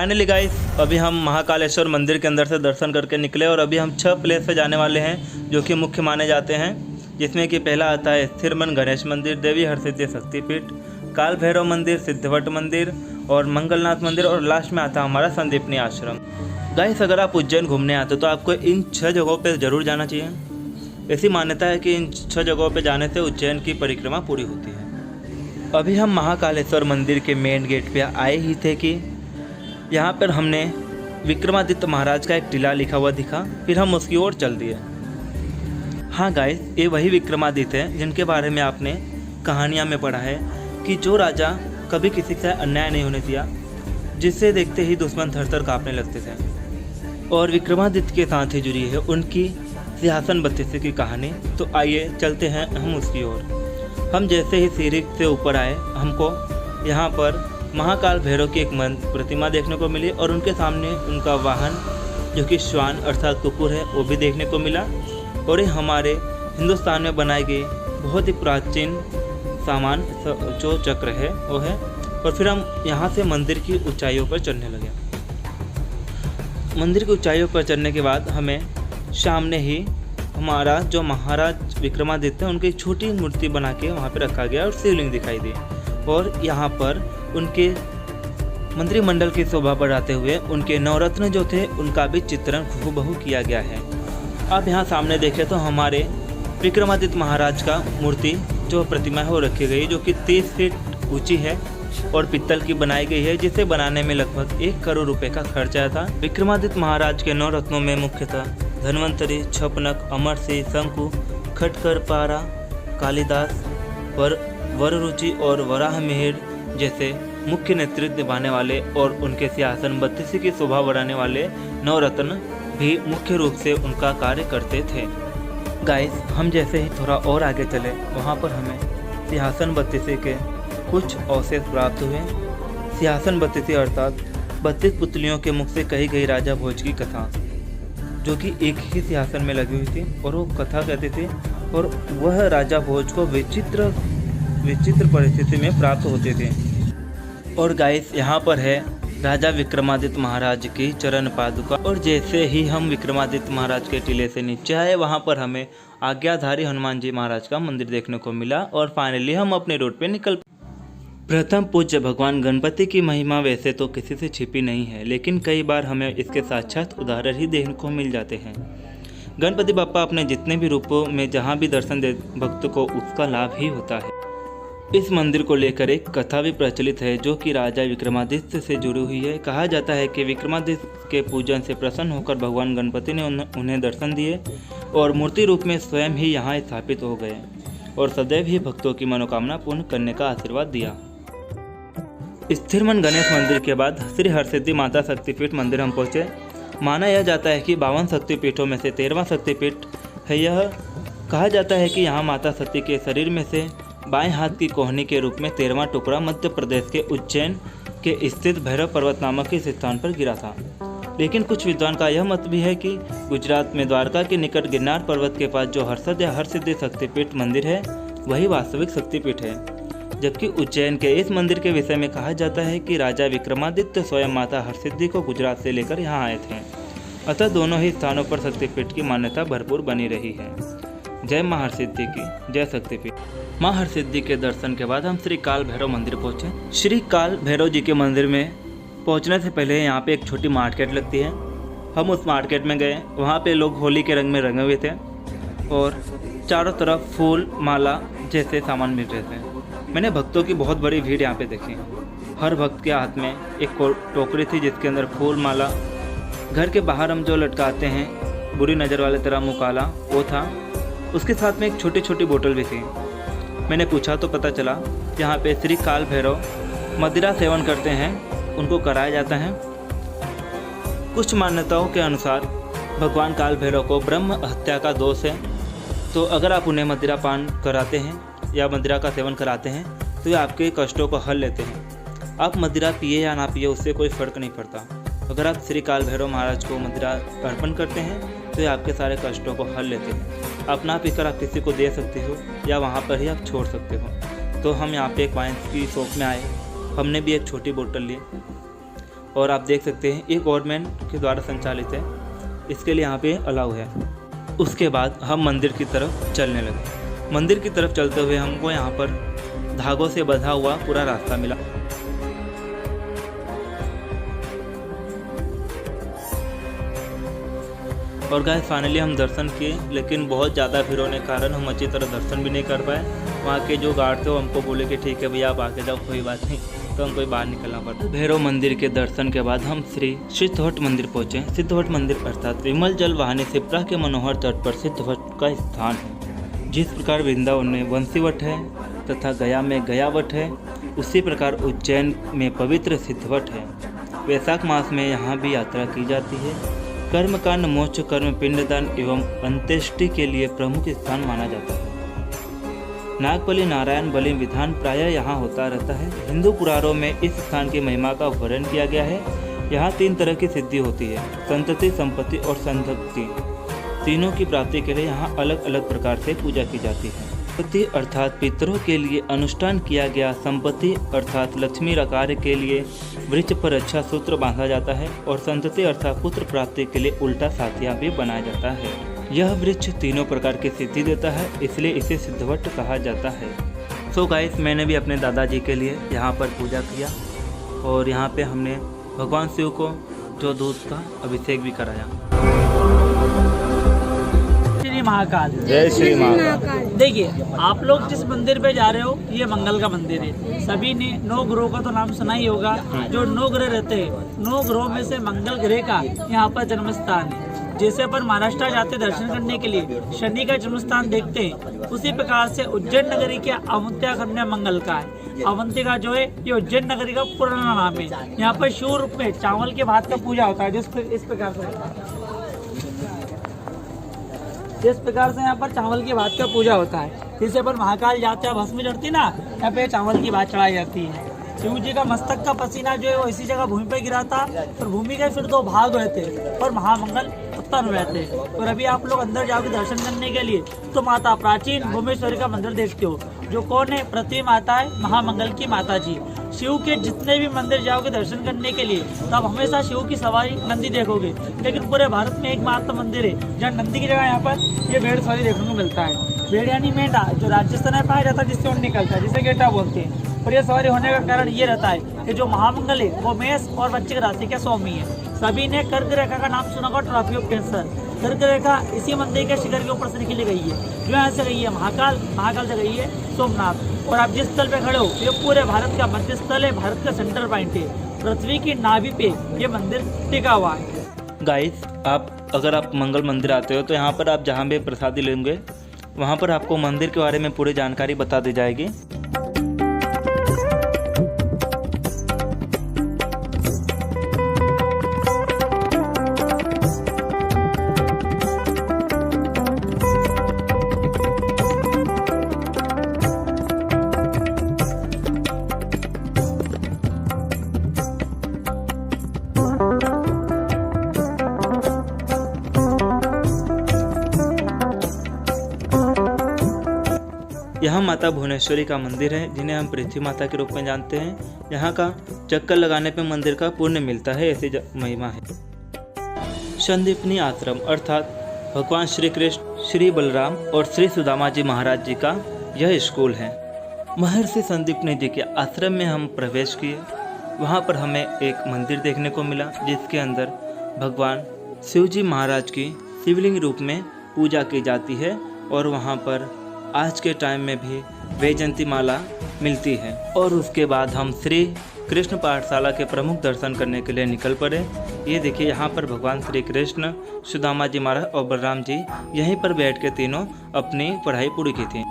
Finally guys, अभी हम महाकालेश्वर मंदिर के अंदर से दर्शन करके निकले और अभी हम 6 प्लेस पे जाने वाले हैं जो कि मुख्य माने जाते हैं, जिसमें कि पहला आता है स्थिरमन गणेश मंदिर, देवी हरसिद्धि शक्तिपीठ, काल भैरव मंदिर, सिद्धवट मंदिर और मंगलनाथ मंदिर और लास्ट में आता है हमारा संदीपनी आश्रम। गाइस, अगर आप उज्जैन घूमने आते हो तो आपको इन 6 जगहों पर ज़रूर जाना चाहिए। ऐसी मान्यता है कि इन 6 जगहों पर जाने से उज्जैन की परिक्रमा पूरी होती है। अभी हम महाकालेश्वर मंदिर के मेन गेट पे आए ही थे कि यहाँ पर हमने विक्रमादित्य महाराज का एक टीला लिखा हुआ दिखा, फिर हम उसकी ओर चल दिए। हाँ गाइस, ये वही विक्रमादित्य हैं जिनके बारे में आपने कहानियाँ में पढ़ा है कि जो राजा कभी किसी से अन्याय नहीं होने दिया, जिससे देखते ही दुश्मन थर-थर काँपने लगते थे। और विक्रमादित्य के साथ ही जुड़ी है उनकी सिंहासन बत्तीसी की कहानी। तो आइए चलते हैं हम उसकी ओर। हम जैसे ही सीढ़ी से ऊपर आए, हमको यहाँ पर महाकाल भैरव की एक प्रतिमा देखने को मिली और उनके सामने उनका वाहन जो कि श्वान अर्थात कुकुर है वो भी देखने को मिला। और ये हमारे हिंदुस्तान में बनाई गई बहुत ही प्राचीन सामान जो चक्र है वो है। और फिर हम यहाँ से मंदिर की ऊंचाइयों पर चढ़ने लगे। मंदिर की ऊंचाइयों पर चढ़ने के बाद हमें सामने ही हमारा जो महाराज विक्रमादित्य उनकी एक छोटी मूर्ति बना के वहाँ पर रखा गया और शिवलिंग दिखाई दी। और यहाँ पर उनके मंत्रिमंडल की शोभा बढ़ाते हुए उनके नवरत्न जो थे उनका भी चित्रण हूबहू किया गया है। आप यहाँ सामने देखें तो हमारे विक्रमादित्य महाराज का मूर्ति जो प्रतिमा है वो रखी गई, जो कि 30 फीट ऊंची है और पित्तल की बनाई गई है, जिसे बनाने में लगभग 1 करोड़ रुपए का खर्च आया था। विक्रमादित्य महाराज के नवरत्नों में मुख्यतः धन्वंतरी, छपनक, अमरसिंह, शंकु, खटकर, पारा, कालिदास, वररुचि और वराह मिहिर जैसे मुख्य नेतृत्व निभाने वाले और उनके सिंहासन बत्तीसी की शोभा बढ़ाने वाले नवरत्न भी मुख्य रूप से उनका कार्य करते थे। गाइस, हम जैसे ही थोड़ा और आगे चले, वहाँ पर हमें सिंहासन बत्तीसी के कुछ अवशेष प्राप्त हुए। सिंहासन बत्तीसी अर्थात 32 पुतलियों के मुख से कही गई राजा भोज की कथा, जो कि एक ही सिंहासन में लगी हुई थी और वो कथा कहती थी और वह राजा भोज को विचित्र परिस्थिति में प्राप्त होते थे। और गाइस, यहाँ पर है राजा विक्रमादित्य महाराज की चरण पादुका। और जैसे ही हम विक्रमादित्य महाराज के टीले से नीचे आए, वहाँ पर हमें आज्ञाधारी हनुमान जी महाराज का मंदिर देखने को मिला। और फाइनली हम अपने रोड पे निकल। प्रथम पूज्य भगवान गणपति की महिमा वैसे तो किसी से छिपी नहीं है, लेकिन कई बार हमें इसके साक्षात उदाहरण ही देखने को मिल जाते हैं। गणपति बप्पा अपने जितने भी रूपों में जहाँ भी दर्शन दे भक्त को उसका लाभ ही होता है। इस मंदिर को लेकर एक कथा भी प्रचलित है जो कि राजा विक्रमादित्य से जुड़ी हुई है। कहा जाता है कि विक्रमादित्य के पूजन से प्रसन्न होकर भगवान गणपति ने उन्हें दर्शन दिए और मूर्ति रूप में स्वयं ही यहाँ स्थापित हो गए और सदैव ही भक्तों की मनोकामना पूर्ण करने का आशीर्वाद दिया। स्थिरमन गणेश मंदिर के बाद श्री हरसिद्धि माता शक्तिपीठ मंदिर हम पहुँचे। माना यह जाता है कि 52 शक्तिपीठों में से 13वां शक्तिपीठ है यह। कहा जाता है कि यहाँ माता सती के शरीर में से बाएं हाथ की कोहनी के रूप में 13वां टुकड़ा मध्य प्रदेश के उज्जैन के स्थित भैरव पर्वत नामक इस स्थान पर गिरा था। लेकिन कुछ विद्वान का यह मत भी है कि गुजरात में द्वारका के निकट गिरनार पर्वत के पास जो हर्षद या हरसिद्धि शक्तिपीठ मंदिर है वही वास्तविक शक्तिपीठ है। जबकि उज्जैन के इस मंदिर के विषय में कहा जाता है कि राजा विक्रमादित्य स्वयं माता हरसिद्धि को गुजरात से लेकर यहाँ आए थे। अतः दोनों ही स्थानों पर शक्तिपीठ की मान्यता भरपूर बनी रही है। जय मां हरसिद्धि की, जय शक्तिपीठ। मां हरसिद्धि के दर्शन के बाद हम श्री काल भैरव मंदिर पहुंचे। श्री काल भैरव जी के मंदिर में पहुंचने से पहले यहाँ पे एक छोटी मार्केट लगती है। हम उस मार्केट में गए। वहाँ पे लोग होली के रंग में रंगे हुए थे और चारों तरफ फूल माला जैसे सामान मिल रहे थे। मैंने भक्तों की बहुत बड़ी भीड़ यहाँ पे देखी। हर भक्त के हाथ में एक टोकरी थी जिसके अंदर फूल माला, घर के बाहर हम जो लटकाते हैं बुरी नज़र वाले तरह मुँह काला, वो था। उसके साथ में एक छोटी छोटी बोतल भी थी। मैंने पूछा तो पता चला यहाँ पे श्री काल भैरव मदिरा सेवन करते हैं, उनको कराया जाता है। कुछ मान्यताओं के अनुसार भगवान काल भैरव को ब्रह्म हत्या का दोष है, तो अगर आप उन्हें मदिरा पान कराते हैं या मदिरा का सेवन कराते हैं तो ये आपके कष्टों को हल लेते हैं। आप मदिरा पिए या ना पिए उससे कोई फ़र्क नहीं पड़ता। अगर आप श्री काल भैरव महाराज को मदिरा अर्पण करते हैं तो ये आपके सारे कष्टों को हल लेते हैं। आप ना पीकर आप किसी को दे सकते हो या वहाँ पर ही आप छोड़ सकते हो। तो हम यहाँ पे एक वाइन की शॉप में आए, हमने भी एक छोटी बोतल ली। और आप देख सकते हैं ये गवर्नमेंट के द्वारा संचालित है, इसके लिए यहाँ पे अलाउ है। उसके बाद हम मंदिर की तरफ चलने लगे। मंदिर की तरफ चलते हुए हमको यहाँ पर धागों से बंधा हुआ पूरा रास्ता मिला। और गाइस फाइनली हम दर्शन किए, लेकिन बहुत ज़्यादा भीड़ होने के कारण हम अच्छी तरह दर्शन भी नहीं कर पाए। वहाँ के जो गार्ड थे वो हमको बोले कि ठीक है भैया आप आके जाओ, कोई बात नहीं, तो हमको बाहर निकलना पड़ा। भैरव मंदिर के दर्शन के बाद हम श्री सिद्धवट मंदिर पहुँचे। सिद्धवट मंदिर अर्थात विमल जल वाहिनी शिप्रा के मनोहर तट पर सिद्धवट का स्थान है। जिस प्रकार वृंदावन में वंशीवट है तथा गया में गयावट है, उसी प्रकार उज्जैन में पवित्र सिद्धवट है। वैशाख मास में यहाँ भी यात्रा की जाती है। कर्मकांड, मोक्ष, कर्म, पिंडदान एवं अंत्येष्टि के लिए प्रमुख स्थान माना जाता है। नागबलि, नारायण बलि विधान प्रायः यहाँ होता रहता है। हिंदू पुराणों में इस स्थान की महिमा का वर्णन किया गया है। यहाँ 3 तरह की सिद्धि होती है, संतति, संपत्ति और संतति। तीनों की प्राप्ति के लिए यहाँ अलग अलग प्रकार से पूजा की जाती है। संपत्ति अर्थात पितरों के लिए अनुष्ठान किया गया, संपत्ति अर्थात लक्ष्मी कार्य के लिए वृक्ष पर अच्छा सूत्र बांधा जाता है, और संतति अर्थात पुत्र प्राप्ति के लिए उल्टा साथिया भी बनाया जाता है। यह वृक्ष तीनों प्रकार की सिद्धि देता है, इसलिए इसे सिद्धवट कहा जाता है। सो गाइस, मैंने भी अपने दादाजी के लिए यहाँ पर पूजा किया, और यहाँ पे हमने भगवान शिव को जो दूध का अभिषेक भी कराया। श्री महाकाल, जय श्री महाकाल। देखिए आप लोग जिस मंदिर पे जा रहे हो ये मंगल का मंदिर है। सभी ने 9 ग्रहों का तो नाम सुना ही होगा। जो 9 ग्रह रहते हैं, 9 ग्रहों में से मंगल ग्रह का यहाँ पर जन्म स्थान है। जैसे अपन महाराष्ट्र जाते दर्शन करने के लिए शनि का जन्म स्थान देखते हैं, उसी प्रकार से उज्जैन नगरी के अवंतिका कन्या मंगल का है। अवंतिका जो है ये उज्जैन नगरी का पुराना नाम है। यहाँ पर शिव रूप में चावल के भात का पूजा होता है। इस प्रकार से यहाँ पर चावल की भात का पूजा होता है। जिसे पर महाकाल जाते हैं, भस्म चढ़ती ना, यहाँ पे चावल की भात चढ़ाई जाती है। शिव जी का मस्तक का पसीना जो है वो इसी जगह भूमि पे गिरा था, और भूमि के फिर 2 भाग हुए थे और महामंगल उत्पन्न हुए थे। और अभी आप लोग अंदर जाओगे दर्शन करने के लिए तो माता प्राचीन भुवनेश्वरी का मंदिर देखते हो, जो कौन है? पृथ्वी माता है, महामंगल की माता जी। शिव के जितने भी मंदिर जाओगे दर्शन करने के लिए तो आप हमेशा शिव की सवारी नंदी देखोगे। लेकिन पूरे भारत में एकमात्र मंदिर है जहाँ नंदी की जगह यहाँ पर ये भेड़ सवारी देखने को मिलता है। भेड़ यानी मेंढा, जो राजस्थान में पाया जाता है, जिससे ऊँट निकलता है, जिसे गेटा बोलते हैं। और ये सवारी होने का कारण ये रहता है कि जो महामंगल है वो मेष और वृश्चिक राशि के स्वामी है। सभी ने कर्क रेखा का नाम सुना होगा, ट्रॉफी ऑफ कैंसर। कर्क रेखा इसी मंदिर के शिखर के ऊपर से निकली गई है, जो यहाँ से गई है महाकाल से गई है सोमनाथ। और आप जिस स्थल पे खड़े हो ये पूरे भारत का मध्य स्थल है, भारत का सेंटर पॉइंट है। पृथ्वी की नाभि पे ये मंदिर टिका हुआ है। गाइस, अगर आप मंगल मंदिर आते हो तो यहाँ पर आप जहाँ भी प्रसादी लेंगे वहाँ पर आपको मंदिर के बारे में पूरी जानकारी बता दी जाएगी। यहाँ माता भुवनेश्वरी का मंदिर है, जिन्हें हम पृथ्वी माता के रूप में जानते हैं। यहाँ का चक्कर लगाने पे मंदिर का पुण्य मिलता है, ऐसी महिमा है। संदीपनी आश्रम अर्थात भगवान श्री कृष्ण, श्री बलराम और श्री सुदामा जी महाराज जी का यह स्कूल है। महर्षि संदीपनी जी के आश्रम में हम प्रवेश किए। वहाँ पर हमें एक मंदिर देखने को मिला, जिसके अंदर भगवान शिव जी महाराज की शिवलिंग रूप में पूजा की जाती है, और वहाँ पर आज के टाइम में भी वैजयंती माला मिलती है। और उसके बाद हम श्री कृष्ण पाठशाला के प्रमुख दर्शन करने के लिए निकल पड़े। ये देखिए, यहाँ पर भगवान श्री कृष्ण, सुदामा जी महाराज और बलराम जी यहीं पर बैठ के तीनों अपनी पढ़ाई पूरी की थी।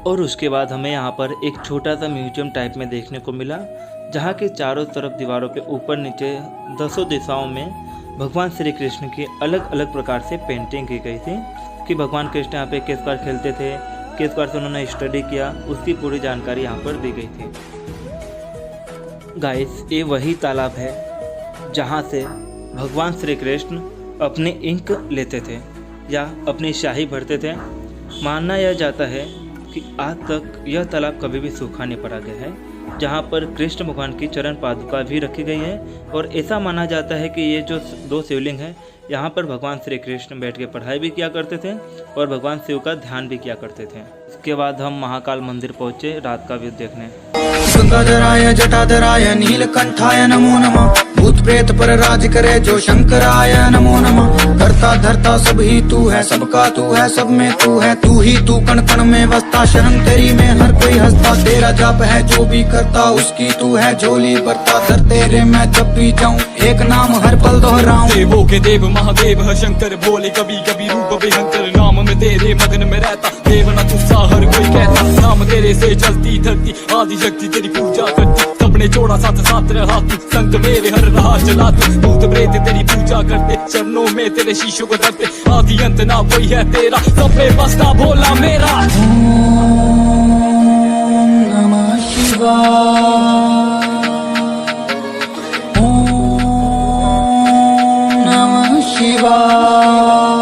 और उसके बाद हमें यहाँ पर एक छोटा सा म्यूजियम टाइप में देखने को मिला, जहाँ के चारों तरफ दीवारों पे ऊपर नीचे 10 दिशाओं में भगवान श्री कृष्ण की अलग अलग प्रकार से पेंटिंग की गई थी कि भगवान कृष्ण यहाँ पे किस बार खेलते थे, किस बार से उन्होंने स्टडी किया, उसकी पूरी जानकारी यहाँ पर दी गई थी। गाइस, ये वही तालाब है जहाँ से भगवान श्री कृष्ण अपनी इंक लेते थे या अपनी शाही भरते थे। मानना यह जाता है कि आज तक यह तालाब कभी भी सूखा नहीं पड़ा गया है। जहाँ पर कृष्ण भगवान की चरण पादुका भी रखी गई है। और ऐसा माना जाता है कि ये जो 2 शिवलिंग हैं, यहाँ पर भगवान श्री कृष्ण बैठ के पढ़ाई भी किया करते थे और भगवान शिव का ध्यान भी किया करते थे। इसके बाद हम महाकाल मंदिर पहुँचे रात का व्यू देखने। गंगाधराय जटाधराय नीलकंठाय नमो नमः। भूत प्रेत पर राज करे जो शंकराय नमो नमः। करता धरता सब ही तू है, सबका तू है, सब में तू है, तू ही तू कण कण में बसता। शरण तेरी में हर कोई हंसता, तेरा जाप है जो भी करता, उसकी तू है झोली भरता। दर तेरे मैं जब भी जाऊं एक नाम हर पल दोहराऊं। देवों के देव महादेव है शंकर भोले, कभी कभी रूप भयंकर। नाम में तेरे मगन में रहता, देव न तुझसा हर कोई कहता। नाम तेरे से चलती धरती, आदि शक्ति तेरी पूजा करती। सबने जोड़ा साथ साथ रहा तू, संग मेरे हर राह चला तू। भूत प्रेत तेरी पूजा करते, चरणों में तेरे शीशों को धरते। आदि अंत ना कोई है तेरा, सब पे बसता भोला मेरा। ओम नमः शिवाय, ओम नमः शिवाय।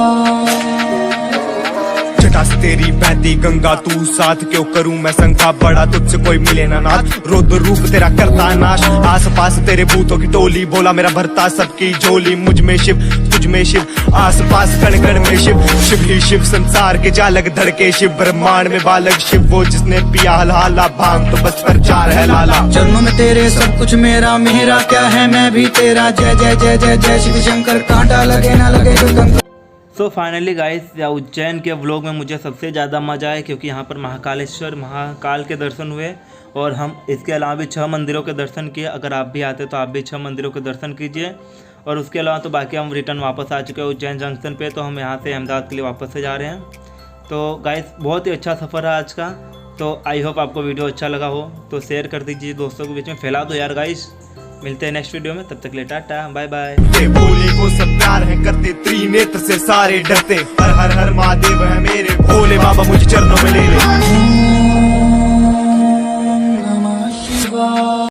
जटा से तेरी बहती गंगा, तू साथ क्यों करूं मैं संगा। बड़ा तुझसे कोई मिले ना नाथ, रौद्र रूप तेरा करता नाश। आस पास तेरे भूतों की टोली, बोला मेरा भरता सबकी झोली। मुझ में शिव तुझ में शिव, आस पास कण कण में शिव। शिव ही शिव संसार के जालक धड़के, शिव ब्रह्मांड में बालक शिव। वो जिसने पिया हलाला भांग तो बस प्रचार है लाला। जन्म में तेरे सब कुछ मेरा, मेरा क्या है मैं भी तेरा। जय जय जय जय जय शिव शंकर, कांटा लगे ना लगे जो कंकर। सो फाइनली गाइस, उज्जैन के व्लॉग में मुझे सबसे ज़्यादा मज़ा आया क्योंकि यहाँ पर महाकालेश्वर महाकाल के दर्शन हुए और हम इसके अलावा भी 6 मंदिरों के दर्शन किए। अगर आप भी आते तो आप भी 6 मंदिरों के दर्शन कीजिए। और उसके अलावा तो बाकी हम रिटर्न वापस आ चुके हैं उज्जैन जंक्शन पे, तो हम यहाँ से अहमदाबाद के लिए वापस से जा रहे हैं। तो गाइस बहुत ही अच्छा सफ़र है आज का। तो आई होप आपको वीडियो अच्छा लगा हो, तो शेयर कर दीजिए, दोस्तों के बीच में फैला दो यार गाइस। मिलते हैं नेक्स्ट वीडियो में, तब तक के लिए टाटा बाय बाय। ये भोले को सब प्यार है करते, त्रिनेत्र से सारे डरते। हर हर हर महादेव है मेरे भोले बाबा, मुझे चरणों में ले ले।